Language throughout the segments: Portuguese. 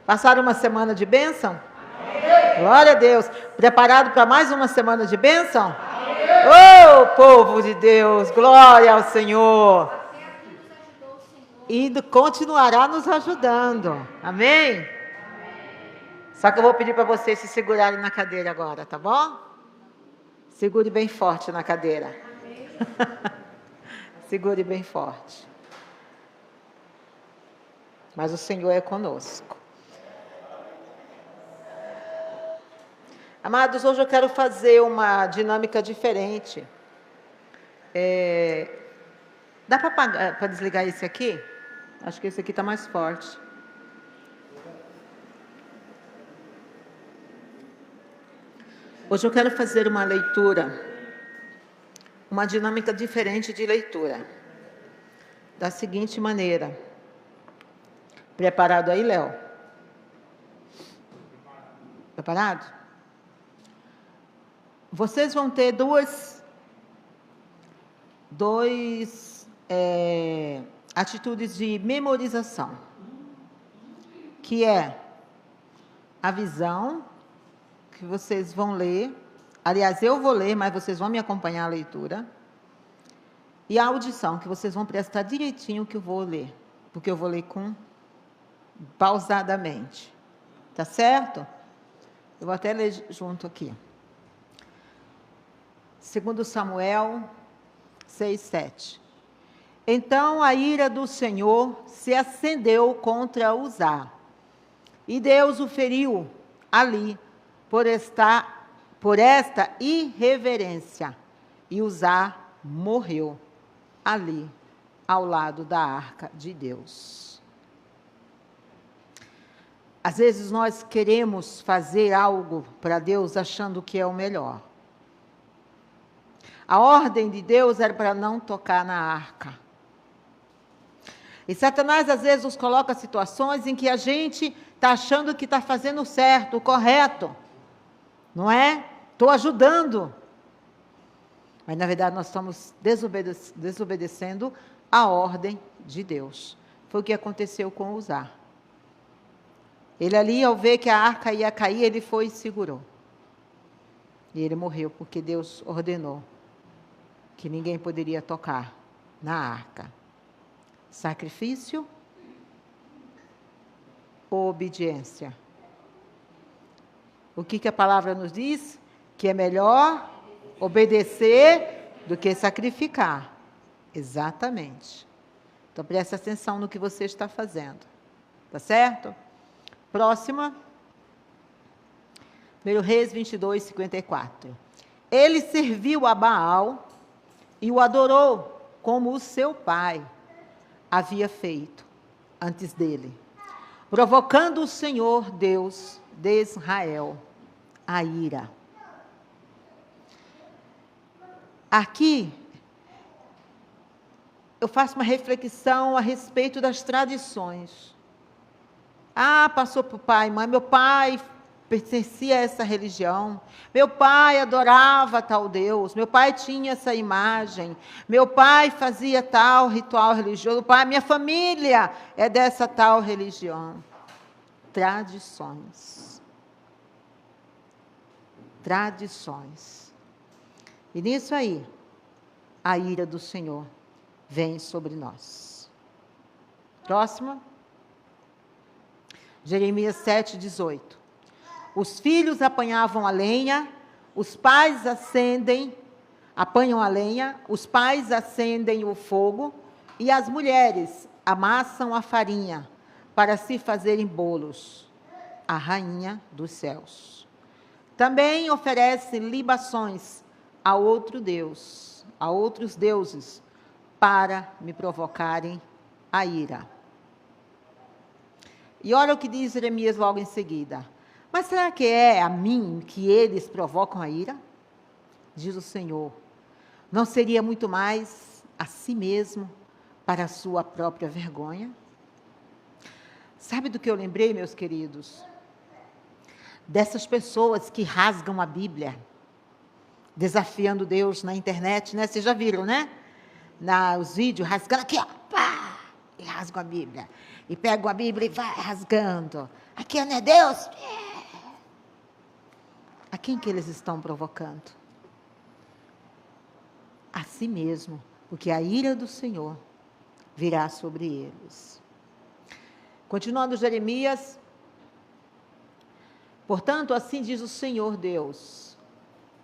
Passaram uma semana de bênção? Glória a Deus. Preparado para mais uma semana de bênção? Oh, povo de Deus, glória ao Senhor. E continuará nos ajudando. Amém? Só que eu vou pedir para vocês se segurarem na cadeira agora, tá bom? Segure bem forte na cadeira. Segure bem forte. Mas o Senhor é conosco. Amados, hoje eu quero fazer uma dinâmica diferente. Dá para desligar esse aqui? Acho que esse aqui está mais forte. Hoje eu quero fazer uma leitura, uma dinâmica diferente de leitura. Da seguinte maneira. Preparado aí, Léo? Preparado? Vocês vão ter duas atitudes de memorização, que é a visão, que vocês vão ler, aliás, eu vou ler, mas vocês vão me acompanhar a leitura, e a audição, que vocês vão prestar direitinho o que eu vou ler, porque eu vou ler pausadamente, tá certo? Eu vou até ler junto aqui. 2 Samuel 6:7. Então a ira do Senhor se acendeu contra Uzá, e Deus o feriu ali por esta irreverência, e Uzá morreu ali ao lado da arca de Deus. Às vezes nós queremos fazer algo para Deus achando que é o melhor. A ordem de Deus era para não tocar na arca. E Satanás às vezes nos coloca em situações em que a gente está achando que está fazendo certo, o correto. Não é? Estou ajudando. Mas na verdade nós estamos desobedecendo a ordem de Deus. Foi o que aconteceu com Uzá. Ele ali, ao ver que a arca ia cair, ele foi e segurou. E ele morreu, porque Deus ordenou que ninguém poderia tocar na arca. Sacrifício ou obediência? O que a palavra nos diz? Que é melhor obedecer do que sacrificar. Exatamente. Então, preste atenção no que você está fazendo. Tá certo? Próxima. 1 Reis 22:54. Ele serviu a Baal e o adorou como o seu pai havia feito antes dele, provocando o Senhor Deus de Israel a ira. Aqui, eu faço uma reflexão a respeito das tradições. Passou para o pai e mãe, meu pai pertencia a essa religião, meu pai adorava tal Deus, meu pai tinha essa imagem, meu pai fazia tal ritual religioso, minha família é dessa tal religião. Tradições. Tradições. E nisso aí, a ira do Senhor vem sobre nós. Próxima. Jeremias 7:18. Os filhos apanhavam a lenha, os pais apanham a lenha, os pais acendem o fogo, e as mulheres amassam a farinha para se fazerem bolos. A rainha dos céus. Também oferecem libações a outros deuses, para me provocarem a ira. E olha o que diz Jeremias logo em seguida. Mas será que é a mim que eles provocam a ira? Diz o Senhor. Não seria muito mais a si mesmo para a sua própria vergonha? Sabe do que eu lembrei, meus queridos? Dessas pessoas que rasgam a Bíblia, desafiando Deus na internet, né? Vocês já viram, né? Os vídeos rasgando aqui, ó, pá! e rasgam a Bíblia. E pegam a Bíblia e vai rasgando. Aqui não é Deus? A quem que eles estão provocando? A si mesmo, porque a ira do Senhor virá sobre eles. Continuando Jeremias, portanto, assim diz o Senhor Deus,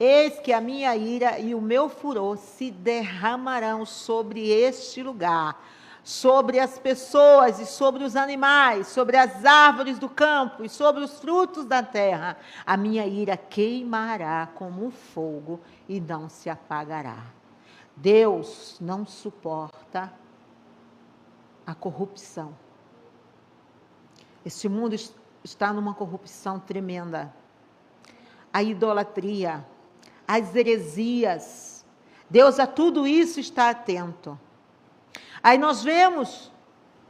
eis que a minha ira e o meu furor se derramarão sobre este lugar, sobre as pessoas e sobre os animais, sobre as árvores do campo e sobre os frutos da terra. A minha ira queimará como um fogo e não se apagará. Deus não suporta a corrupção. Este mundo está numa corrupção tremenda. A idolatria, as heresias. Deus a tudo isso está atento. Aí nós vemos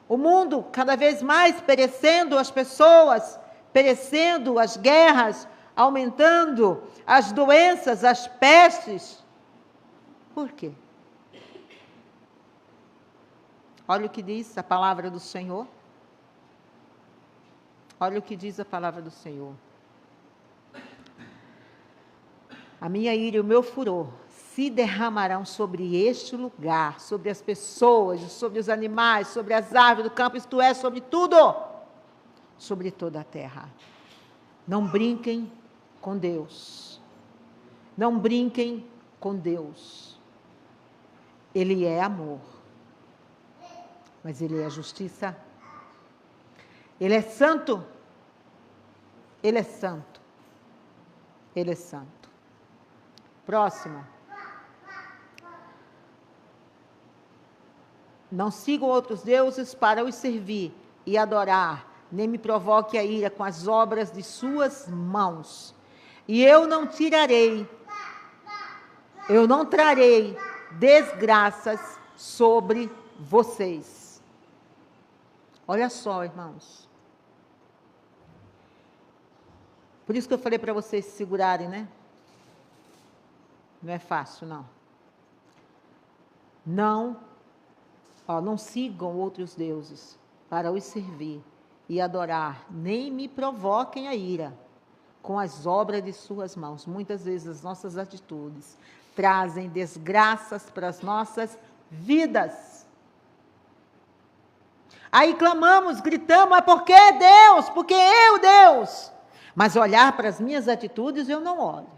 o mundo cada vez mais perecendo, as pessoas perecendo, as guerras aumentando, as doenças, as pestes. Por quê? Olha o que diz a palavra do Senhor. Olha o que diz a palavra do Senhor. A minha ira e o meu furor se derramarão sobre este lugar, sobre as pessoas, sobre os animais, sobre as árvores do campo, isto é, sobre tudo, sobre toda a terra. Não brinquem com Deus. Não brinquem com Deus. Ele é amor. Mas Ele é justiça. Ele é santo. Ele é santo. Ele é santo. Próximo. Não sigam outros deuses para os servir e adorar, nem me provoque a ira com as obras de suas mãos. E eu não trarei desgraças sobre vocês. Olha só, irmãos. Por isso que eu falei para vocês se segurarem, né? Não é fácil, não. Não sigam outros deuses para os servir e adorar, nem me provoquem a ira com as obras de suas mãos. Muitas vezes as nossas atitudes trazem desgraças para as nossas vidas. Aí clamamos, gritamos, é porque é Deus, porque eu, Deus. Mas olhar para as minhas atitudes, eu não olho.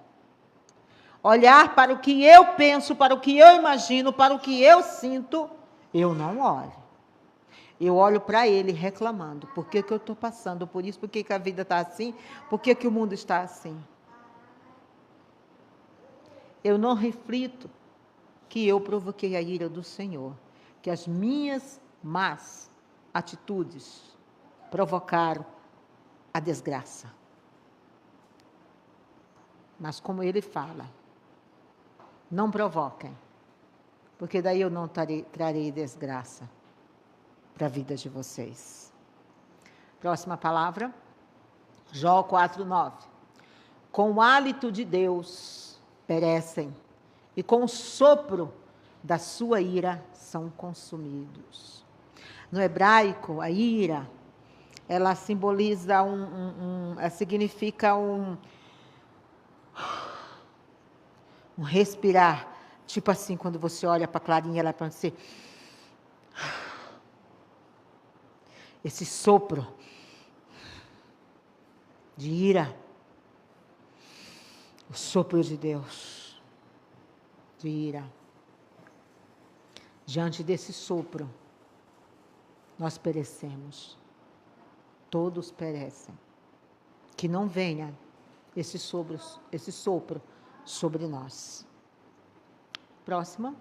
Olhar para o que eu penso, para o que eu imagino, para o que eu sinto, eu não olho. Eu olho para Ele reclamando. Por que eu estou passando por isso? Por que a vida está assim? Por que o mundo está assim? Eu não reflito que eu provoquei a ira do Senhor, que as minhas más atitudes provocaram a desgraça. Mas como Ele fala, não provoquem, porque daí eu não trarei desgraça para a vida de vocês. Próxima palavra, Jó 4:9. Com o hálito de Deus perecem, e com o sopro da sua ira são consumidos. No hebraico, a ira, ela simboliza significa um respirar, tipo assim, quando você olha para a clarinha, ela é para você. Esse sopro de ira, o sopro de Deus, de ira. Diante desse sopro, nós perecemos. Todos perecem. Que não venha esse sopro sobre nós. Próxima.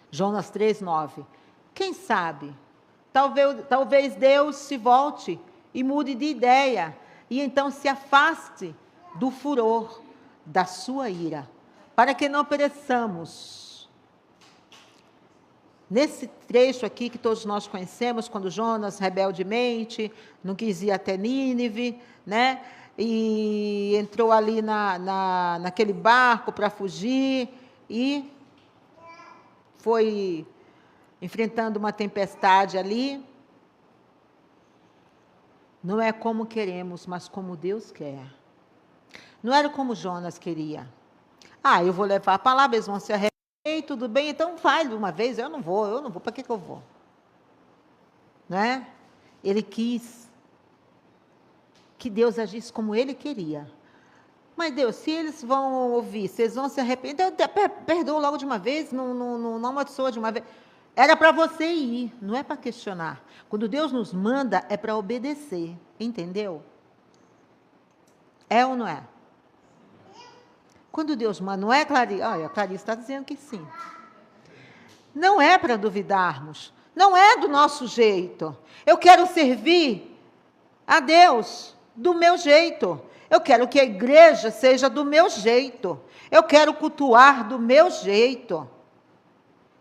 Jonas 3:9. Quem sabe? Talvez Deus se volte e mude de ideia, e então se afaste do furor da sua ira, para que não pereçamos. Nesse trecho aqui que todos nós conhecemos, quando Jonas rebeldemente não quis ir até Nínive, né? E entrou ali naquele barco para fugir e foi enfrentando uma tempestade ali. Não é como queremos, mas como Deus quer. Não era como Jonas queria. Eu vou levar a palavra, eles vão se arrepender, tudo bem, então vai de uma vez, eu não vou, para que eu vou? Não é? Ele quis que Deus agisse como ele queria. Mas Deus, se eles vão ouvir, se eles vão se arrepender, então perdoa logo de uma vez, não amaldiçoa de uma vez. Era para você ir, não é para questionar. Quando Deus nos manda, é para obedecer, entendeu? É ou não é? Quando Deus manda, não é, Clarice? Olha, a Clarice está dizendo que sim. Não é para duvidarmos, não é do nosso jeito. Eu quero servir a Deus do meu jeito. Eu quero que a igreja seja do meu jeito. Eu quero cultuar do meu jeito.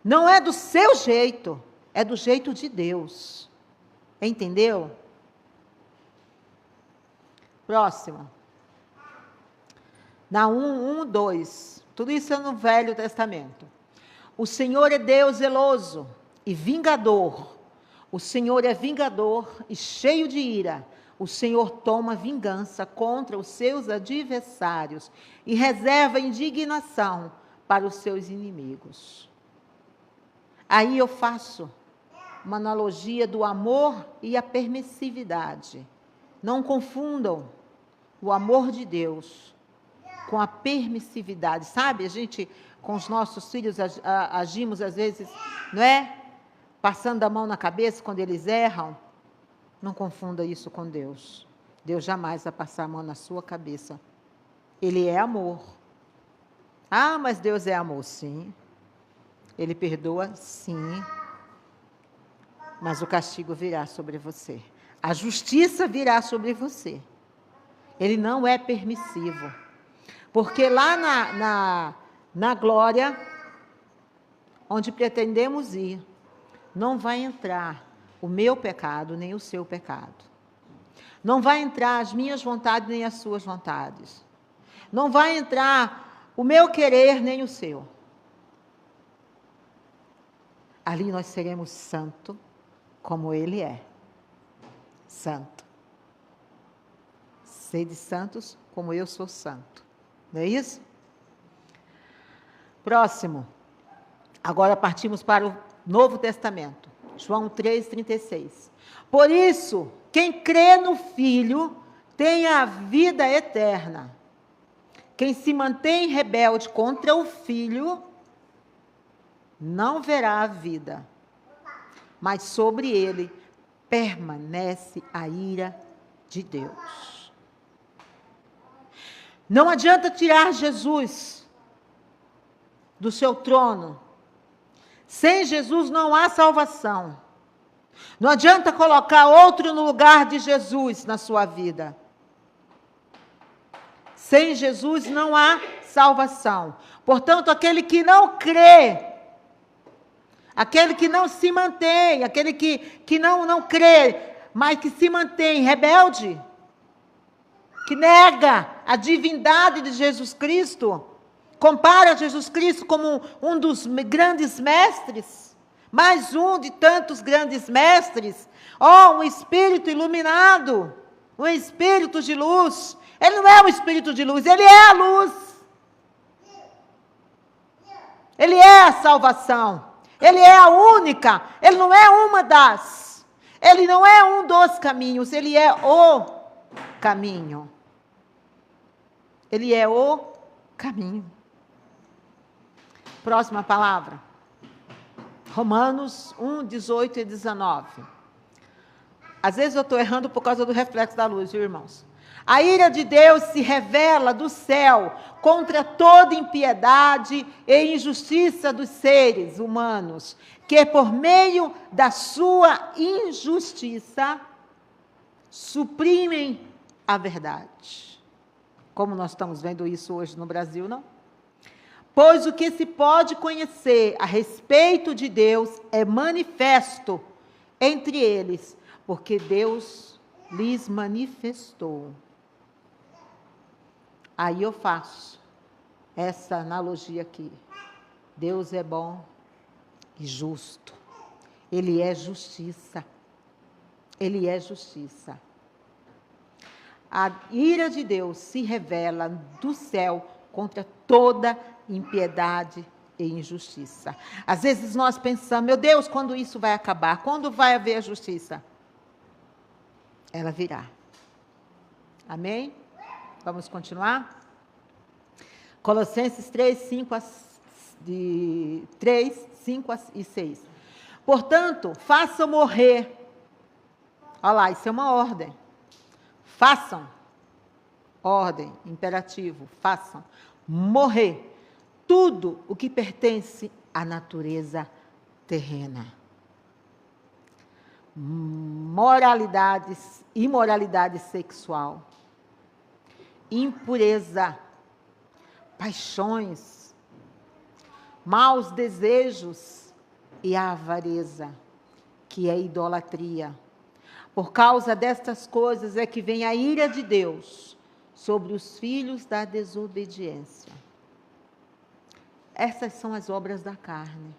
Não é do seu jeito, é do jeito de Deus. Entendeu? Próximo. Naum 1:2. Tudo isso é no Velho Testamento. O Senhor é Deus zeloso e vingador. O Senhor é vingador e cheio de ira. O Senhor toma vingança contra os seus adversários e reserva indignação para os seus inimigos. Aí eu faço uma analogia do amor e a permissividade. Não confundam o amor de Deus com a permissividade. Sabe, a gente, com os nossos filhos, agimos às vezes, não é? Passando a mão na cabeça quando eles erram. Não confunda isso com Deus. Deus jamais vai passar a mão na sua cabeça. Ele é amor. Mas Deus é amor, sim. Ele perdoa, sim. Mas o castigo virá sobre você. A justiça virá sobre você. Ele não é permissivo. Porque lá na glória, onde pretendemos ir, não vai entrar o meu pecado, nem o seu pecado. Não vai entrar as minhas vontades, nem as suas vontades. Não vai entrar o meu querer, nem o seu. Ali nós seremos santo, como Ele é. Santo. Sede santos, como eu sou santo. Não é isso? Próximo. Agora partimos para o Novo Testamento. João 3,36. Por isso, quem crê no Filho tem a vida eterna. Quem se mantém rebelde contra o Filho não verá a vida, mas sobre ele permanece a ira de Deus. Não adianta tirar Jesus do seu trono. Sem Jesus não há salvação. Não adianta colocar outro no lugar de Jesus na sua vida. Sem Jesus não há salvação. Portanto, aquele que não crê, aquele que não se mantém, aquele que não crê, mas que se mantém rebelde, que nega a divindade de Jesus Cristo, compara Jesus Cristo como um dos grandes mestres, mais um de tantos grandes mestres, um espírito iluminado, um espírito de luz. Ele não é um espírito de luz, ele é a luz. Ele é a salvação. Ele é a única, ele não é uma das. Ele não é um dos caminhos, ele é o caminho. Ele é o caminho. Próxima palavra. Romanos 1:18 e 19. Às vezes eu estou errando por causa do reflexo da luz, viu, irmãos? A ira de Deus se revela do céu contra toda impiedade e injustiça dos seres humanos, que por meio da sua injustiça suprimem a verdade. Como nós estamos vendo isso hoje no Brasil, não? Pois o que se pode conhecer a respeito de Deus é manifesto entre eles, porque Deus lhes manifestou. Aí eu faço essa analogia aqui. Deus é bom e justo. Ele é justiça. Ele é justiça. A ira de Deus se revela do céu contra toda impiedade e injustiça. Às vezes nós pensamos, meu Deus, quando isso vai acabar? Quando vai haver a justiça? Ela virá. Amém? Vamos continuar? Colossenses 3, 5 e 6. Portanto, façam morrer. Olha lá, isso é uma ordem. Façam. Ordem, imperativo, façam. Morrer. Tudo o que pertence à natureza terrena. Imoralidade sexual. Impureza. Paixões. Maus desejos e a avareza, que é idolatria. Por causa destas coisas é que vem a ira de Deus sobre os filhos da desobediência. Essas são as obras da carne.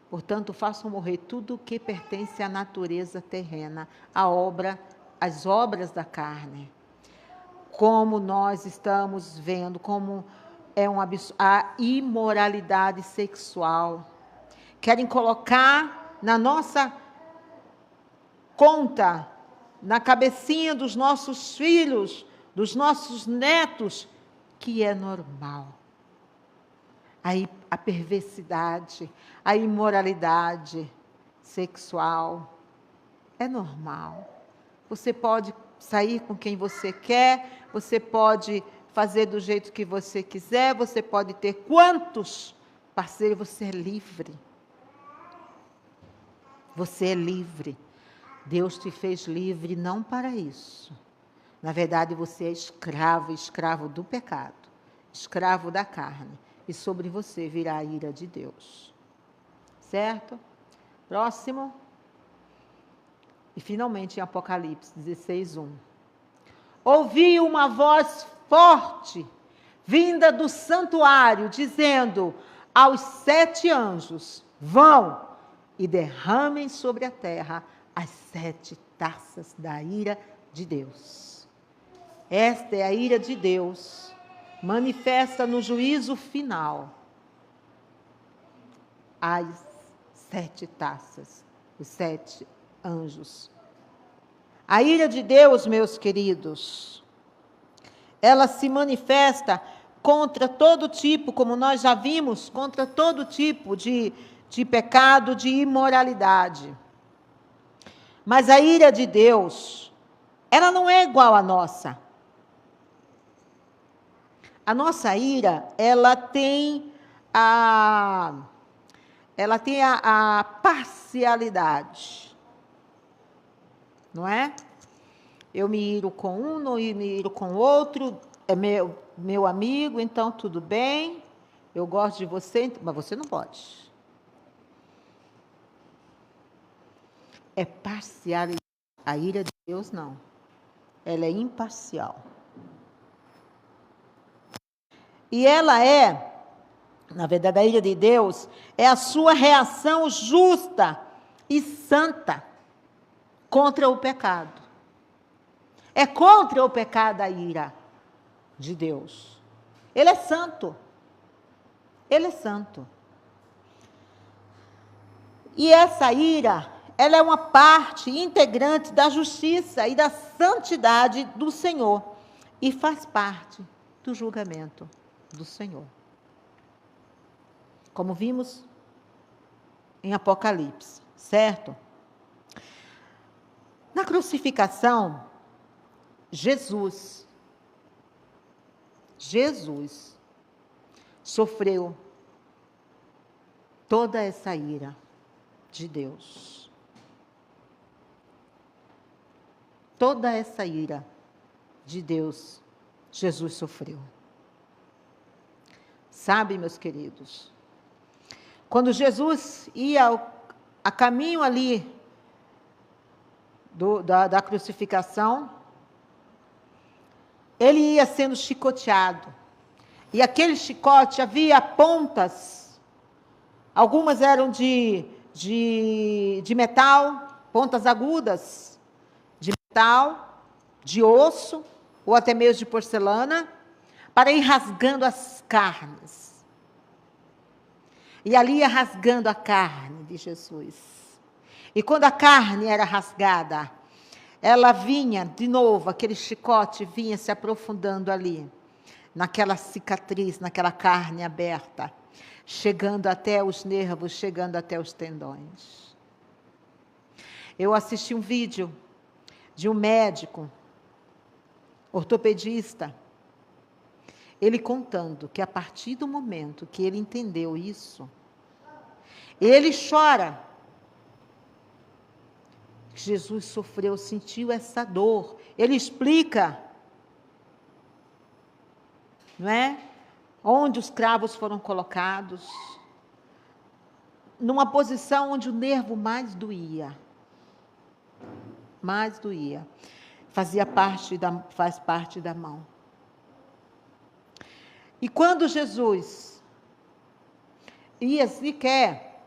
Portanto, façam morrer tudo o que pertence à natureza terrena, as obras da carne. Como nós estamos vendo, como é a imoralidade sexual. Querem colocar na nossa conta, na cabecinha dos nossos filhos, dos nossos netos, que é normal. Aí a perversidade, a imoralidade sexual é normal. Você pode sair com quem você quer, você pode fazer do jeito que você quiser, você pode ter quantos parceiros, você é livre. Você é livre. Deus te fez livre não para isso. Na verdade, você é escravo do pecado, escravo da carne. E sobre você virá a ira de Deus. Certo? Próximo. E finalmente em Apocalipse 16, 1. Ouvi uma voz forte, vinda do santuário, dizendo aos 7 anjos, vão e derramem sobre a terra as 7 taças da ira de Deus. Esta é a ira de Deus, manifesta no juízo final. As 7 taças, os 7 anjos. A ira de Deus, meus queridos, ela se manifesta contra todo tipo, como nós já vimos, contra todo tipo de pecado, de imoralidade. Mas a ira de Deus, ela não é igual à nossa. A nossa ira, ela tem a parcialidade. Não é? Eu me iro com um, não me iro com o outro, é meu amigo, então tudo bem, eu gosto de você, mas você não pode. É parcialidade. A ira de Deus, não. Ela é imparcial. E ela é, na verdade, a ira de Deus é a sua reação justa e santa contra o pecado. É contra o pecado a ira de Deus. Ele é santo. Ele é santo. E essa ira, ela é uma parte integrante da justiça e da santidade do Senhor. E faz parte do julgamento do Senhor. Como vimos em Apocalipse, certo? Na crucificação, Jesus sofreu toda essa ira de Deus. Toda essa ira de Deus, Jesus sofreu. Sabe, meus queridos, quando Jesus ia a caminho ali da crucificação, ele ia sendo chicoteado. E aquele chicote havia pontas, algumas eram de de metal, pontas agudas de metal, de osso, ou até mesmo de porcelana, para ir rasgando as carnes. E ali ia rasgando a carne de Jesus. E quando a carne era rasgada, ela vinha, de novo, aquele chicote vinha se aprofundando ali, naquela cicatriz, naquela carne aberta, chegando até os nervos, chegando até os tendões. Eu assisti um vídeo de um médico, ortopedista, ele contando que a partir do momento que ele entendeu isso, ele chora. Jesus sofreu, sentiu essa dor. Ele explica, não é? Onde os cravos foram colocados, numa posição onde o nervo mais doía. Mais doía. Faz parte da mão. E quando Jesus ia sequer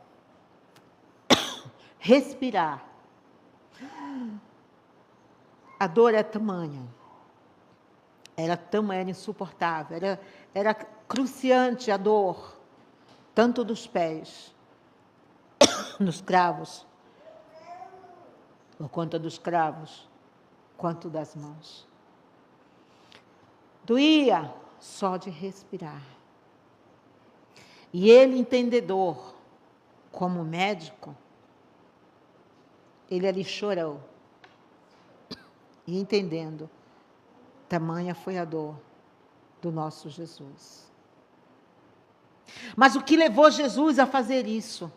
respirar, a dor era tamanha. Era tamanha, insuportável. Era cruciante a dor, tanto dos pés, nos cravos, por conta dos cravos, quanto das mãos. Doía só de respirar. E ele, entendedor, como médico, ele ali chorou. E entendendo, tamanha foi a dor do nosso Jesus. Mas o que levou Jesus a fazer isso?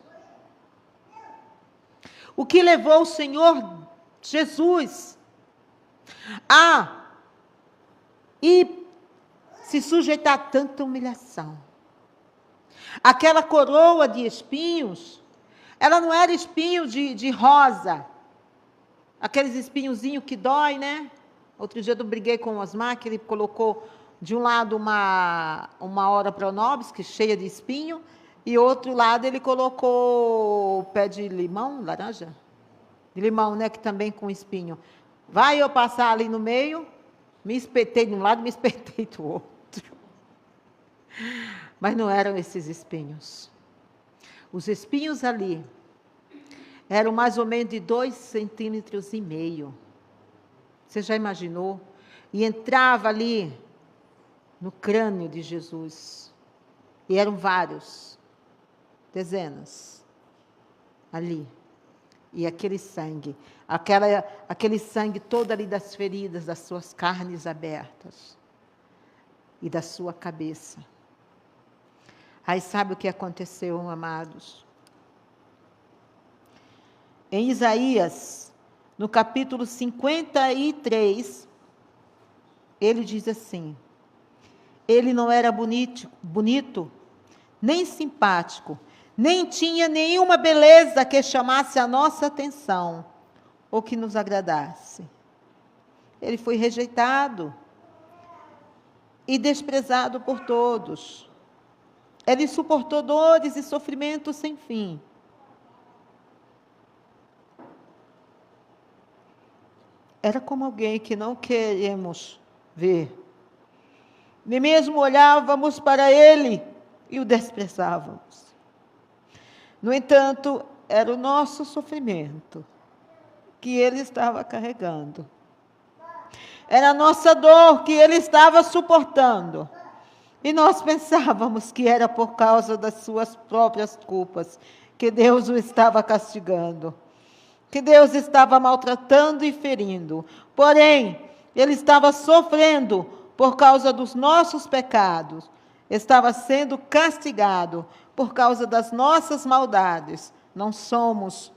O que levou o Senhor Jesus a se sujeitar a tanta humilhação? Aquela coroa de espinhos, ela não era espinho de rosa, aqueles espinhozinhos que dói, né? Outro dia eu briguei com o Osmar, que ele colocou de um lado uma hora pronobis, que cheia de espinho, e outro lado ele colocou pé de limão, laranja? De limão, né? Que também com espinho. Vai eu passar ali no meio, me espetei de um lado, me espetei do outro. Mas não eram esses espinhos. Os espinhos ali eram mais ou menos de 2,5 centímetros. Você já imaginou? E entrava ali no crânio de Jesus. E eram vários, dezenas, ali. E aquele sangue, aquele sangue todo ali das feridas, das suas carnes abertas. E da sua cabeça. Aí sabe o que aconteceu, amados? Em Isaías, no capítulo 53, ele diz assim: ele não era bonito, nem simpático, nem tinha nenhuma beleza que chamasse a nossa atenção, ou que nos agradasse. Ele foi rejeitado e desprezado por todos. Ele suportou dores e sofrimentos sem fim. Era como alguém que não queremos ver. Nem mesmo olhávamos para ele e o desprezávamos. No entanto, era o nosso sofrimento que ele estava carregando. Era a nossa dor que ele estava suportando. E nós pensávamos que era por causa das suas próprias culpas que Deus o estava castigando, que Deus estava maltratando e ferindo. Porém, ele estava sofrendo por causa dos nossos pecados, estava sendo castigado por causa das nossas maldades. Nós somos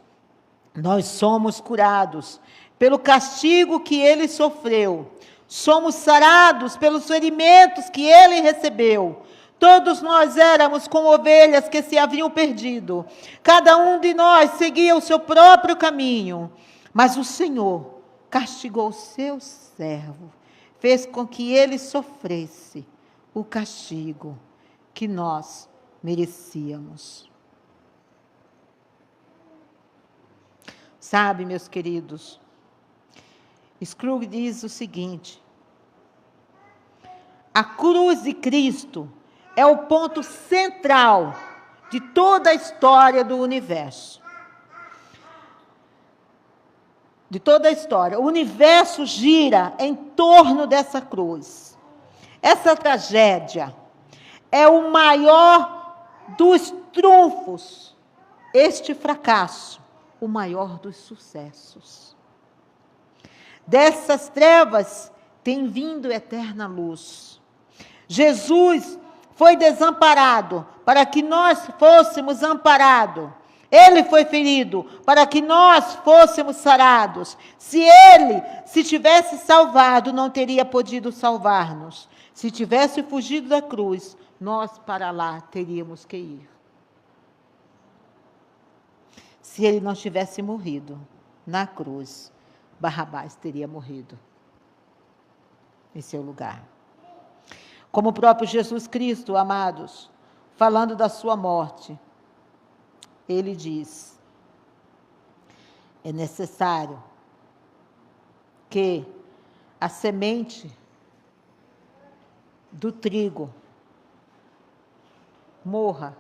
curados pelo castigo que ele sofreu. Somos sarados pelos ferimentos que ele recebeu. Todos nós éramos como ovelhas que se haviam perdido. Cada um de nós seguia o seu próprio caminho. Mas o Senhor castigou o seu servo. Fez com que ele sofresse o castigo que nós merecíamos. Sabe, meus queridos, Scrooge diz o seguinte: a cruz de Cristo é o ponto central de toda a história do universo. De toda a história. O universo gira em torno dessa cruz. Essa tragédia é o maior dos trunfos. Este fracasso, o maior dos sucessos. Dessas trevas tem vindo eterna luz. Jesus foi desamparado para que nós fôssemos amparados. Ele foi ferido para que nós fôssemos sarados. Se ele se tivesse salvado, não teria podido salvar-nos. Se tivesse fugido da cruz, nós para lá teríamos que ir. Se ele não tivesse morrido na cruz, Barrabás teria morrido em seu lugar. Como o próprio Jesus Cristo, amados, falando da sua morte, ele diz: é necessário que a semente do trigo morra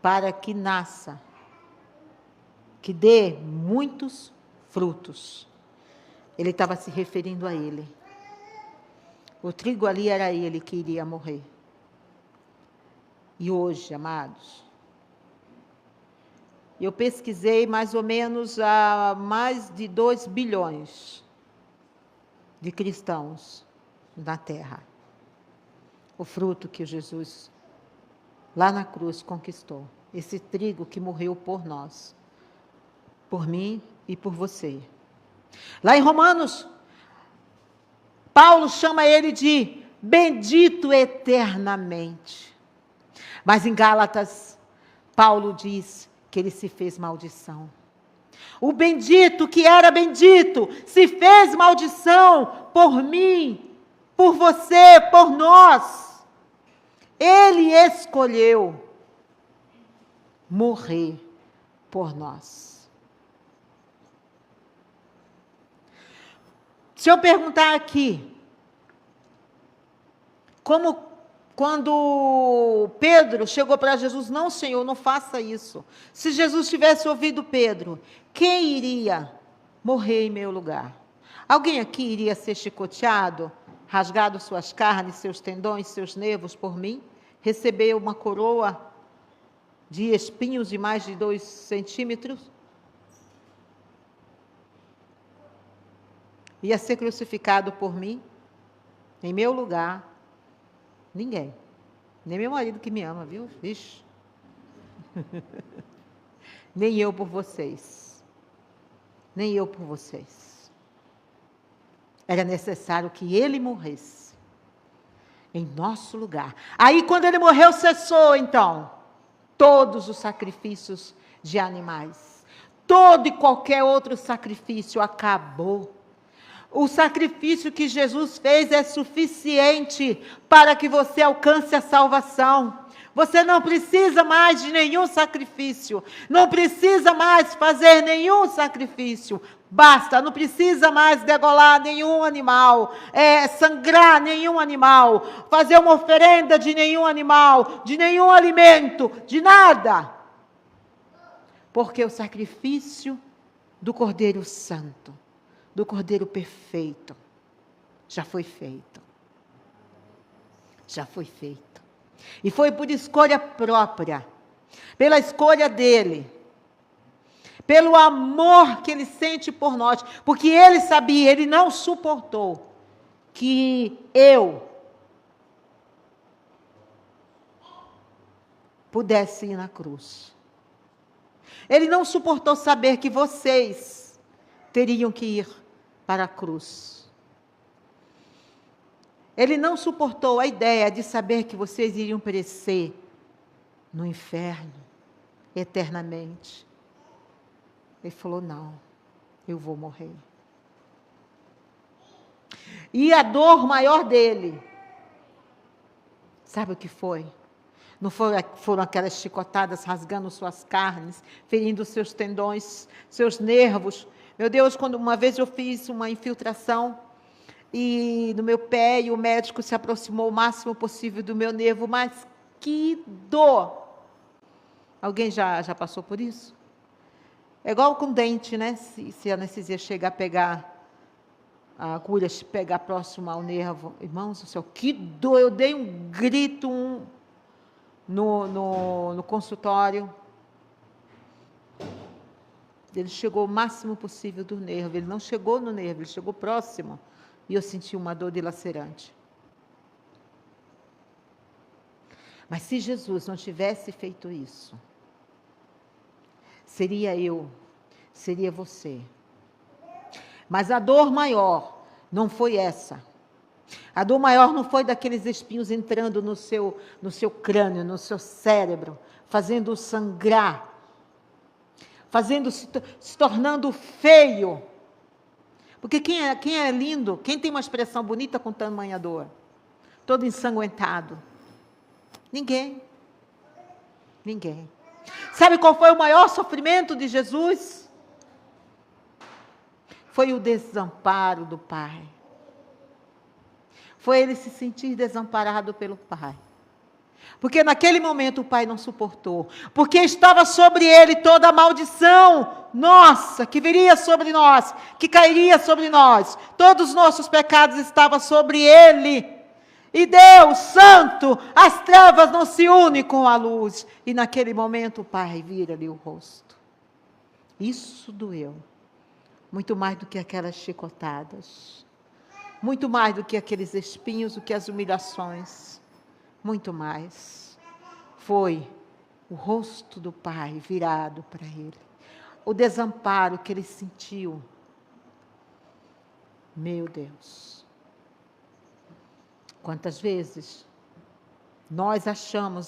para que nasça, que dê muitos frutos. Ele estava se referindo a ele. O trigo ali era ele que iria morrer. E hoje, amados, eu pesquisei mais ou menos há mais de 2 bilhões de cristãos na Terra. O fruto que Jesus, lá na cruz, conquistou. Esse trigo que morreu por nós, por mim e por você. Lá em Romanos, Paulo chama ele de bendito eternamente. Mas em Gálatas, Paulo diz que ele se fez maldição. O bendito que era bendito se fez maldição por mim, por você, por nós. Ele escolheu morrer por nós. Se eu perguntar aqui, como quando Pedro chegou para Jesus, não, Senhor, não faça isso. Se Jesus tivesse ouvido Pedro, quem iria morrer em meu lugar? Alguém aqui iria ser chicoteado, rasgado suas carnes, seus tendões, seus nervos por mim? Receber uma coroa de espinhos de mais de 2 centímetros? Ia ser crucificado por mim, em meu lugar? Ninguém. Nem meu marido que me ama, viu? Vixe. Nem eu por vocês. Nem eu por vocês. Era necessário que ele morresse em nosso lugar. Aí, quando ele morreu, cessou, então, todos os sacrifícios de animais. Todo e qualquer outro sacrifício acabou. O sacrifício que Jesus fez é suficiente para que você alcance a salvação. Você não precisa mais de nenhum sacrifício. Não precisa mais fazer nenhum sacrifício. Basta, não precisa mais degolar nenhum animal, sangrar nenhum animal, fazer uma oferenda de nenhum animal, de nenhum alimento, de nada. Porque o sacrifício do Cordeiro Santo, do Cordeiro perfeito, já foi feito. Já foi feito. E foi por escolha própria, pela escolha dele, pelo amor que ele sente por nós, porque ele sabia, ele não suportou que eu pudesse ir na cruz. Ele não suportou saber que vocês teriam que ir para a cruz. Ele não suportou a ideia de saber que vocês iriam perecer no inferno eternamente. Ele falou: não, eu vou morrer. E a dor maior dele, sabe o que foi? Não foram aquelas chicotadas rasgando suas carnes, ferindo seus tendões, seus nervos. Meu Deus, quando uma vez eu fiz uma infiltração no meu pé, e o médico se aproximou o máximo possível do meu nervo, mas que dor! Alguém já passou por isso? É igual com dente, né? Se a anestesia chegar a pegar, a agulha pegar próximo ao nervo. Irmãos do céu, que dor! Eu dei um grito no consultório. Ele chegou o máximo possível do nervo. Ele não chegou no nervo, ele chegou próximo. E eu senti uma dor dilacerante. Mas se Jesus não tivesse feito isso, seria eu, seria você. Mas a dor maior não foi essa. A dor maior não foi daqueles espinhos entrando no seu crânio, no seu cérebro, fazendo sangrar, se tornando feio. Porque quem é lindo, quem tem uma expressão bonita com tamanha dor? Todo ensanguentado. Ninguém. Ninguém. Sabe qual foi o maior sofrimento de Jesus? Foi o desamparo do Pai. Foi ele se sentir desamparado pelo Pai. Porque naquele momento o Pai não suportou. Porque estava sobre ele toda a maldição nossa, que viria sobre nós, que cairia sobre nós. Todos os nossos pecados estavam sobre ele. E Deus, santo, as trevas não se unem com a luz. E naquele momento o Pai vira-lhe o rosto. Isso doeu. Muito mais do que aquelas chicotadas. Muito mais do que aqueles espinhos, do que as humilhações. Muito mais. Foi o rosto do Pai virado para ele. O desamparo que ele sentiu. Meu Deus. Quantas vezes nós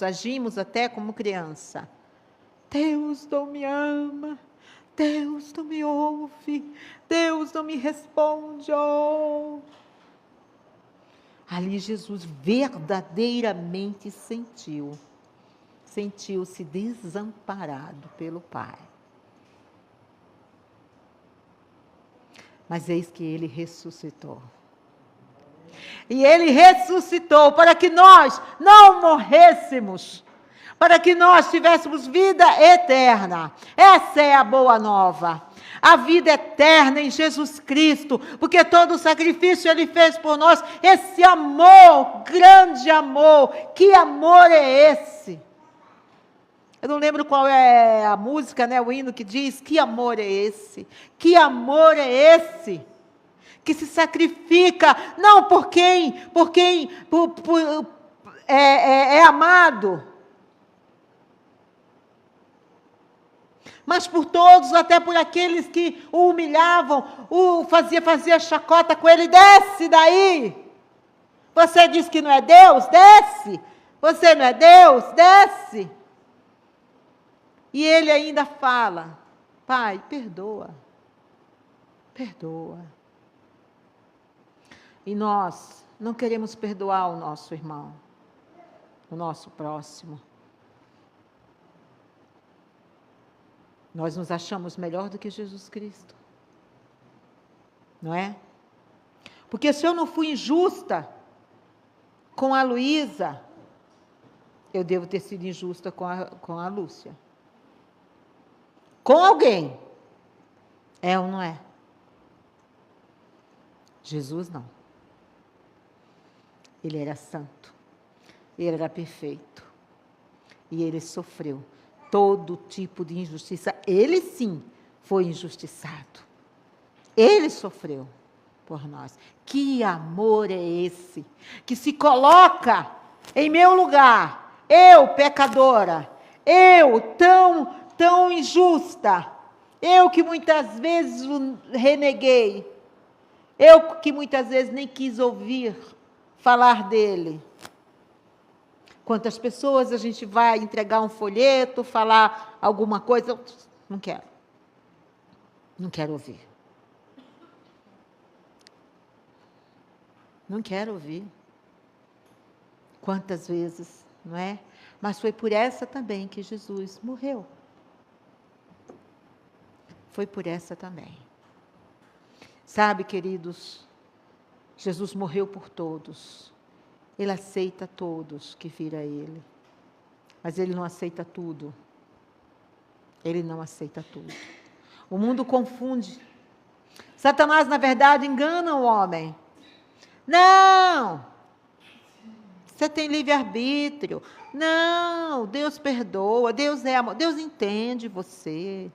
agimos até como criança. Deus não me ama. Deus não me ouve. Deus não me responde. Oh. Ali Jesus verdadeiramente sentiu-se desamparado pelo Pai. Mas eis que ele ressuscitou. E ele ressuscitou para que nós não morrêssemos, para que nós tivéssemos vida eterna. Essa é a boa nova. A vida eterna em Jesus Cristo, porque todo o sacrifício ele fez por nós. Esse amor, grande amor, que amor é esse? Eu não lembro qual é a música, né, o hino que diz, que amor é esse? Que amor é esse? Que se sacrifica, não por quem é amado, mas por todos, até por aqueles que o humilhavam, fazia chacota com ele. Desce daí! Você diz que não é Deus? Desce! Você não é Deus? Desce! E ele ainda fala, Pai, perdoa. Perdoa. E nós não queremos perdoar o nosso irmão, o nosso próximo. Nós nos achamos melhor do que Jesus Cristo. Não é? Porque se eu não fui injusta com a Luísa, eu devo ter sido injusta com a Lúcia. Com alguém. É ou não é? Jesus não. Ele era santo, ele era perfeito, e ele sofreu todo tipo de injustiça. Ele sim foi injustiçado, ele sofreu por nós. Que amor é esse, que se coloca em meu lugar, eu pecadora, eu tão injusta, eu que muitas vezes o reneguei, eu que muitas vezes nem quis ouvir falar dele. Quantas pessoas a gente vai entregar um folheto, falar alguma coisa, eu não quero. Não quero ouvir. Não quero ouvir. Quantas vezes, não é? Mas foi por essa também que Jesus morreu. Foi por essa também. Sabe, queridos, Jesus morreu por todos. Ele aceita todos que virem a Ele. Mas Ele não aceita tudo. Ele não aceita tudo. O mundo confunde. Satanás, na verdade, engana o homem. Não! Você tem livre-arbítrio. Não, Deus perdoa, Deus é amor, Deus entende você.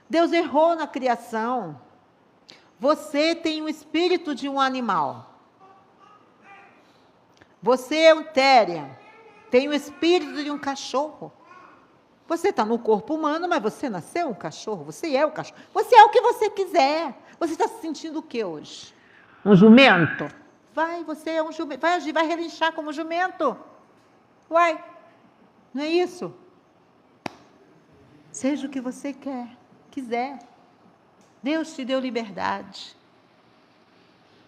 Deus errou na criação. Você tem o espírito de um animal. Você é um terrier, tem o espírito de um cachorro. Você está no corpo humano, mas você nasceu um cachorro, você é o cachorro. Você é o que você quiser. Você está se sentindo o que hoje? Um jumento? Vai, você é um jumento. Vai agir, vai relinchar como jumento. Uai, não é isso? Seja o que você quiser. Deus te deu liberdade.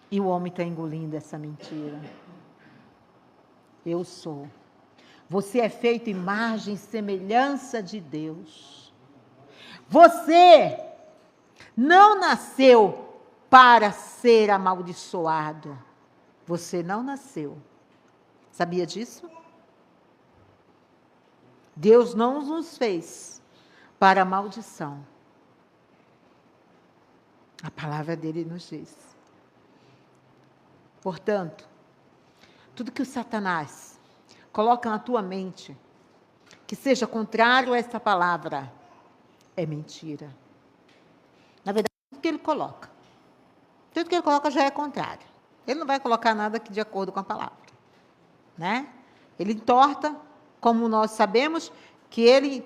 E o homem está engolindo essa mentira. Eu sou. Você é feito imagem e semelhança de Deus. Você não nasceu para ser amaldiçoado. Você não nasceu. Sabia disso? Deus não nos fez para maldição. A palavra dele nos diz. Portanto, tudo que o Satanás coloca na tua mente, que seja contrário a essa palavra, é mentira. Na verdade, tudo que ele coloca já é contrário. Ele não vai colocar nada que de acordo com a palavra. Né? Ele entorta, como nós sabemos, que ele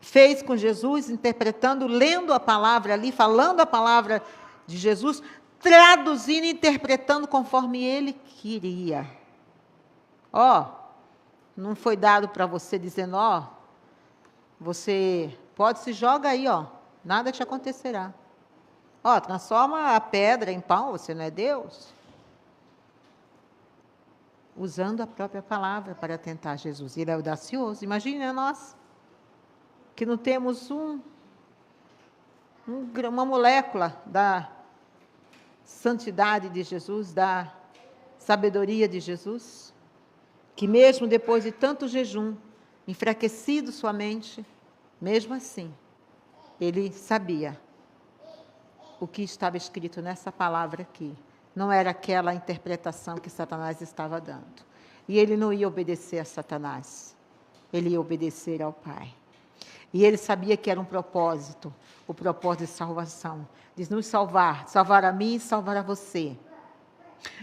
fez com Jesus, interpretando, lendo a palavra ali, falando a palavra de Jesus, traduzindo e interpretando conforme ele queria. Não foi dado para você dizendo, você pode se joga aí, nada te acontecerá. Transforma a pedra em pão, você não é Deus? Usando a própria palavra para tentar Jesus. Ele é audacioso. Imagine nós, que não temos uma molécula da santidade de Jesus, da sabedoria de Jesus, que mesmo depois de tanto jejum, enfraquecido sua mente, mesmo assim, ele sabia o que estava escrito nessa palavra aqui. Não era aquela interpretação que Satanás estava dando. E ele não ia obedecer a Satanás. Ele ia obedecer ao Pai. E ele sabia que era um propósito, o propósito de salvação. De nos salvar a mim e salvar a você.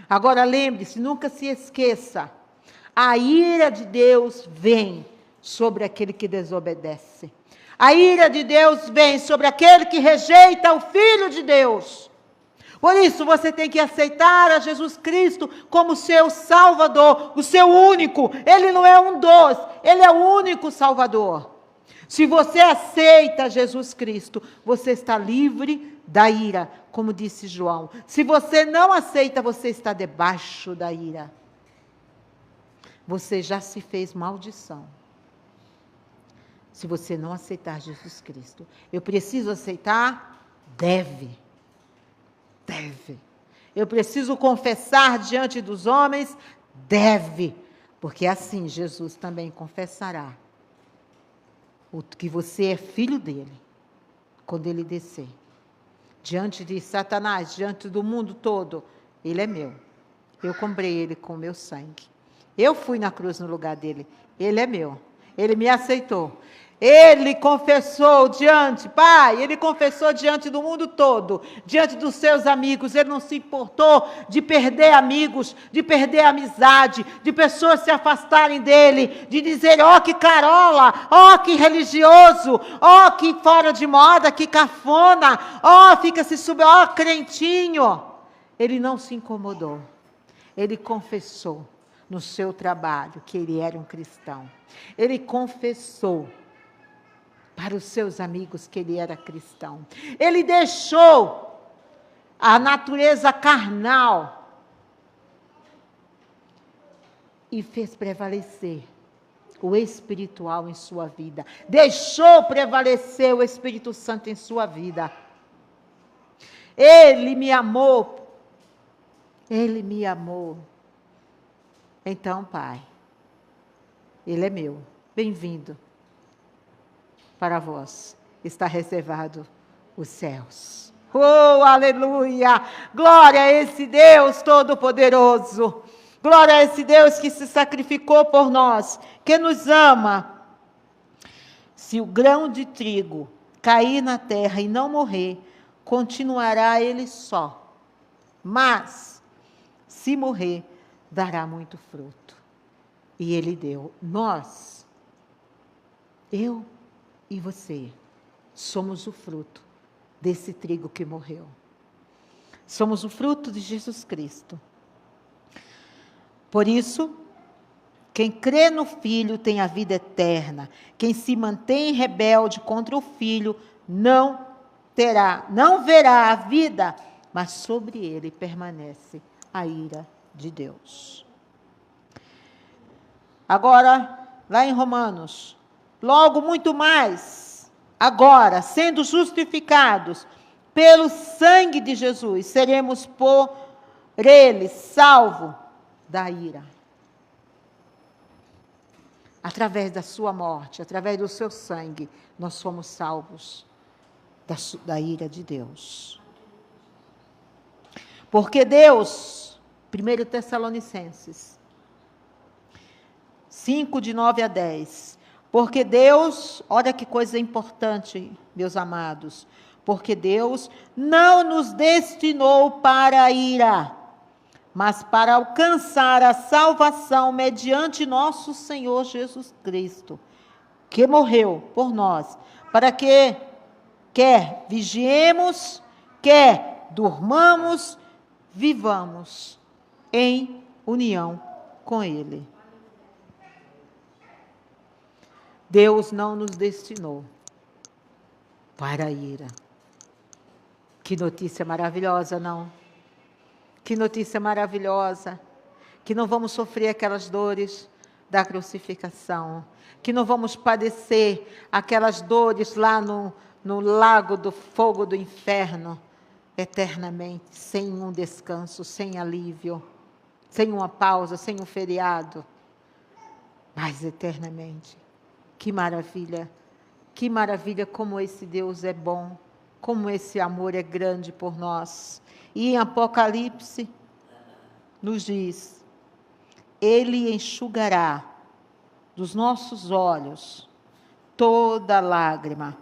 Agora lembre-se, nunca se esqueça, a ira de Deus vem sobre aquele que desobedece. A ira de Deus vem sobre aquele que rejeita o Filho de Deus. Por isso, você tem que aceitar a Jesus Cristo como seu Salvador, o seu único. Ele não é um dos, ele é o único Salvador. Se você aceita Jesus Cristo, você está livre da ira, como disse João. Se você não aceita, você está debaixo da ira. Você já se fez maldição. Se você não aceitar Jesus Cristo. Eu preciso aceitar? Deve. Eu preciso confessar diante dos homens? Deve. Porque assim Jesus também confessará que você é filho dele, quando ele descer. Diante de Satanás, diante do mundo todo, ele é meu. Eu comprei ele com o meu sangue. Eu fui na cruz no lugar dele. Ele é meu. Ele me aceitou. Ele confessou ele confessou diante do mundo todo, diante dos seus amigos. Ele não se importou de perder amigos, de perder amizade, de pessoas se afastarem dele, de dizer, que carola, que religioso, que fora de moda, que cafona, fica-se crentinho. Ele não se incomodou. Ele confessou no seu trabalho que ele era um cristão. Ele confessou para os seus amigos que ele era cristão. Ele deixou a natureza carnal e fez prevalecer o espiritual em sua vida. Deixou prevalecer o Espírito Santo em sua vida. Ele me amou. Ele me amou. Então, Pai, Ele é meu. Bem-vindo. Para vós está reservado os céus. Oh, aleluia! Glória a esse Deus Todo-Poderoso. Glória a esse Deus que se sacrificou por nós, que nos ama. Se o grão de trigo cair na terra e não morrer, continuará ele só. Mas, se morrer, dará muito fruto. E ele deu. Nós, eu e você, somos o fruto desse trigo que morreu. Somos o fruto de Jesus Cristo. Por isso, quem crê no Filho tem a vida eterna. Quem se mantém rebelde contra o Filho não verá a vida, mas sobre ele permanece a ira de Deus. Agora, lá em Romanos, logo muito mais, agora, sendo justificados pelo sangue de Jesus, seremos por ele salvos da ira. Através da sua morte, através do seu sangue, nós somos salvos da ira de Deus. Porque Deus, 1 Tessalonicenses 5, de 9 a 10, porque Deus, olha que coisa importante, meus amados, porque Deus não nos destinou para a ira, mas para alcançar a salvação mediante nosso Senhor Jesus Cristo, que morreu por nós, para que, quer vigiemos, quer durmamos, vivamos em união com Ele. Deus não nos destinou para a ira. Que notícia maravilhosa, não? Que notícia maravilhosa, que não vamos sofrer aquelas dores da crucificação, que não vamos padecer aquelas dores lá no lago do fogo do inferno, eternamente, sem um descanso, sem alívio, sem uma pausa, sem um feriado, mas eternamente. Que maravilha como esse Deus é bom, como esse amor é grande por nós. E em Apocalipse nos diz, Ele enxugará dos nossos olhos toda lágrima,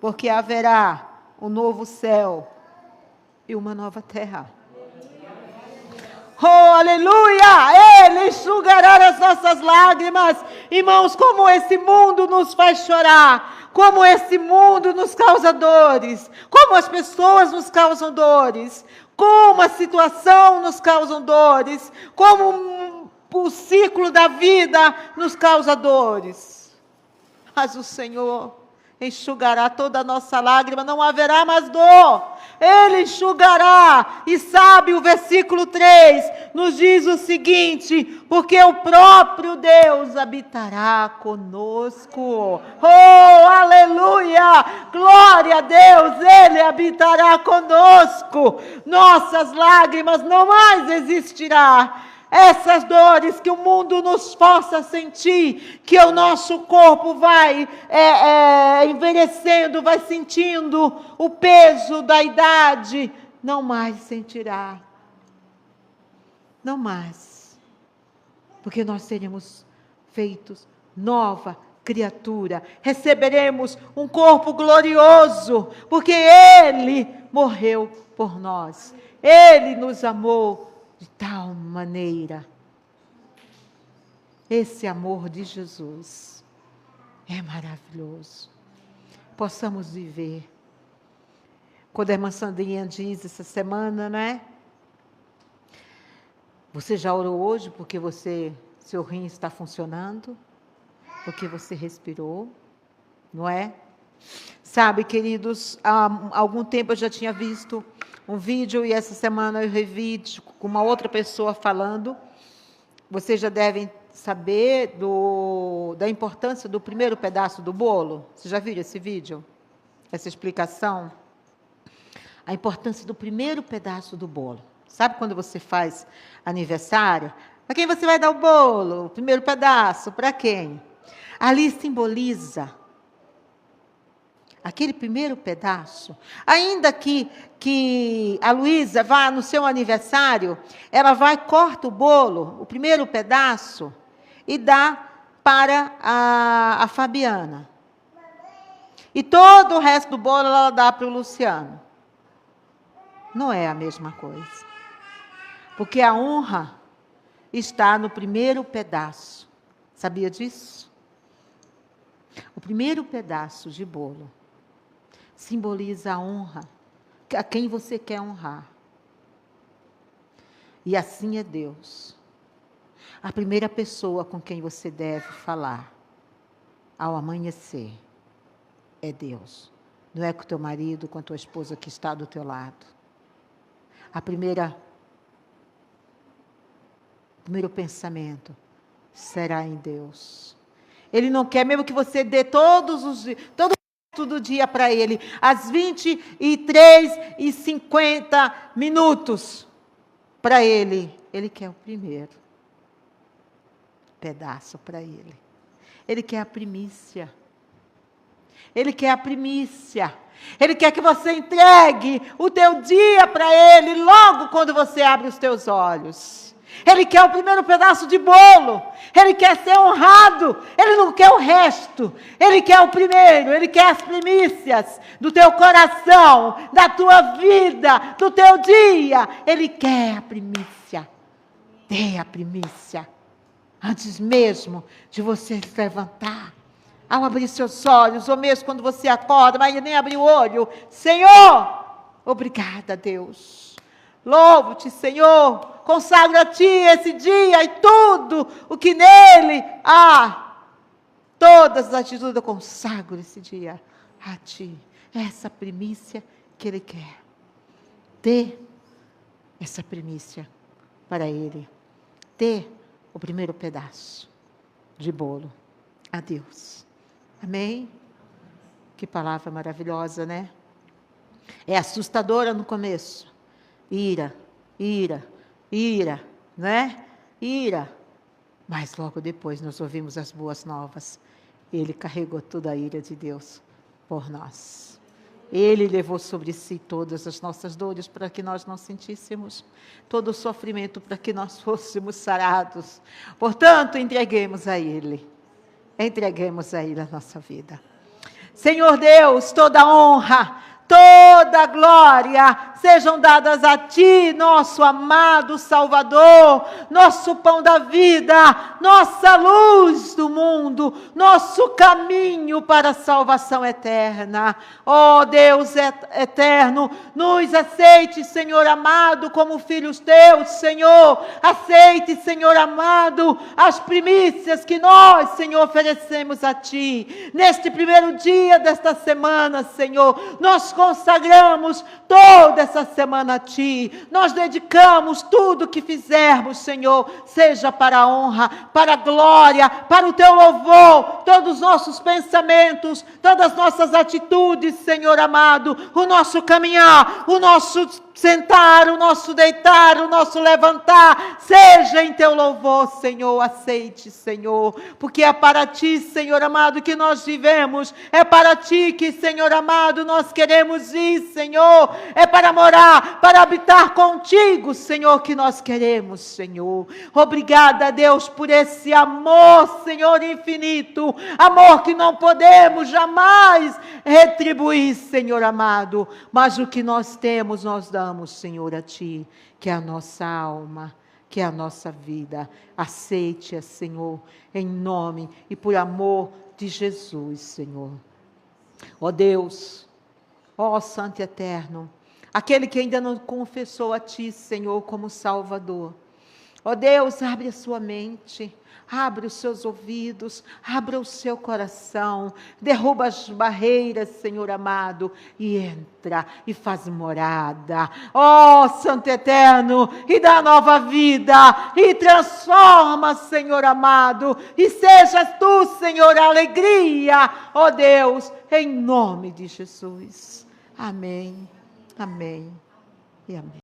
porque haverá um novo céu e uma nova terra. Oh, aleluia! Ele enxugará as nossas lágrimas. Irmãos, como esse mundo nos faz chorar, como esse mundo nos causa dores, como as pessoas nos causam dores, como a situação nos causa dores, como o ciclo da vida nos causa dores. Mas o Senhor enxugará toda a nossa lágrima, não haverá mais dor. Ele enxugará. E sabe, o versículo 3 nos diz o seguinte, porque o próprio Deus habitará conosco. Oh, aleluia! Glória a Deus, Ele habitará conosco. Nossas lágrimas não mais existirão. Essas dores que o mundo nos força a sentir, que o nosso corpo vai envelhecendo, vai sentindo o peso da idade, não mais sentirá. Não mais. Porque nós seremos feitos nova criatura. Receberemos um corpo glorioso, porque Ele morreu por nós. Ele nos amou de tal maneira. Esse amor de Jesus é maravilhoso. Possamos viver. Quando a irmã Sandrinha diz essa semana, né? Você já orou hoje porque seu rim está funcionando? Porque você respirou? Não é? Sabe, queridos, há algum tempo eu já tinha visto um vídeo, e essa semana eu revi com uma outra pessoa falando. Vocês já devem saber da importância do primeiro pedaço do bolo? Você já viu esse vídeo? Essa explicação? A importância do primeiro pedaço do bolo. Sabe quando você faz aniversário? Para quem você vai dar o bolo? O primeiro pedaço, para quem? Ali simboliza aquele primeiro pedaço. Ainda que a Luísa vá no seu aniversário, ela vai, corta o bolo, o primeiro pedaço, e dá para a Fabiana. E todo o resto do bolo ela dá para o Luciano. Não é a mesma coisa. Porque a honra está no primeiro pedaço. Sabia disso? O primeiro pedaço de bolo simboliza a honra, a quem você quer honrar. E assim é Deus. A primeira pessoa com quem você deve falar ao amanhecer é Deus. Não é com o teu marido, com a tua esposa que está do teu lado. O primeiro pensamento será em Deus. Ele não quer mesmo que você dê todo o dia para Ele, às 23h50 para Ele. Ele quer o primeiro pedaço para Ele. Ele quer a primícia. Ele quer a primícia. Ele quer que você entregue o teu dia para Ele logo quando você abre os teus olhos. Ele quer o primeiro pedaço de bolo. Ele quer ser honrado. Ele não quer o resto. Ele quer o primeiro. Ele quer as primícias do teu coração, da tua vida, do teu dia. Ele quer a primícia. Dê a primícia. Antes mesmo de você se levantar. Ao abrir seus olhos, ou mesmo quando você acorda, mas nem abriu o olho. Senhor, obrigada, Deus. Louvo-te, Senhor. Consagro a Ti esse dia e tudo o que nele há. Todas as atitudes eu consagro esse dia a Ti. Essa primícia que Ele quer. Dê essa primícia para Ele. Dê o primeiro pedaço de bolo a Deus. Amém? Que palavra maravilhosa, né? É assustadora no começo. Ira, né? Ira. Mas logo depois nós ouvimos as boas novas. Ele carregou toda a ira de Deus por nós. Ele levou sobre si todas as nossas dores para que nós não sentíssemos, todo o sofrimento para que nós fôssemos sarados. Portanto, entreguemos a Ele. Entreguemos a Ele a nossa vida. Senhor Deus, toda honra, toda glória sejam dadas a Ti, nosso amado Salvador, nosso pão da vida, nossa luz do mundo, nosso caminho para a salvação eterna. Ó Deus eterno, nos aceite, Senhor amado, como filhos Teus, Senhor. Aceite, Senhor amado, as primícias que nós, Senhor, oferecemos a Ti. Neste primeiro dia desta semana, Senhor, nós consagramos toda essa semana a Ti. Nós dedicamos tudo que fizermos, Senhor, seja para a honra, para a glória, para o Teu louvor, todos os nossos pensamentos, todas as nossas atitudes, Senhor amado, o nosso caminhar, o nosso sentar, o nosso deitar, o nosso levantar, seja em Teu louvor, Senhor. Aceite, Senhor, porque é para Ti, Senhor amado, que nós vivemos, é para Ti que, Senhor amado, nós queremos ir, Senhor, é para morar, para habitar contigo, Senhor, que nós queremos, Senhor. Obrigada, Deus, por esse amor, Senhor, infinito, amor que não podemos jamais retribuir, Senhor amado, mas o que nós temos, nós damos, Senhor, a Ti, que é a nossa alma, que é a nossa vida. Aceite-a, Senhor, em nome e por amor de Jesus, Senhor. Ó Deus, ó Santo e Eterno, aquele que ainda não confessou a Ti, Senhor, como Salvador, Ó Deus, abre a sua mente, abre os seus ouvidos, abre o seu coração, derruba as barreiras, Senhor amado, e entra e faz morada. Ó Santo Eterno, e dá nova vida, e transforma, Senhor amado, e sejas tu, Senhor, a alegria, ó Deus, em nome de Jesus. Amém, amém e amém.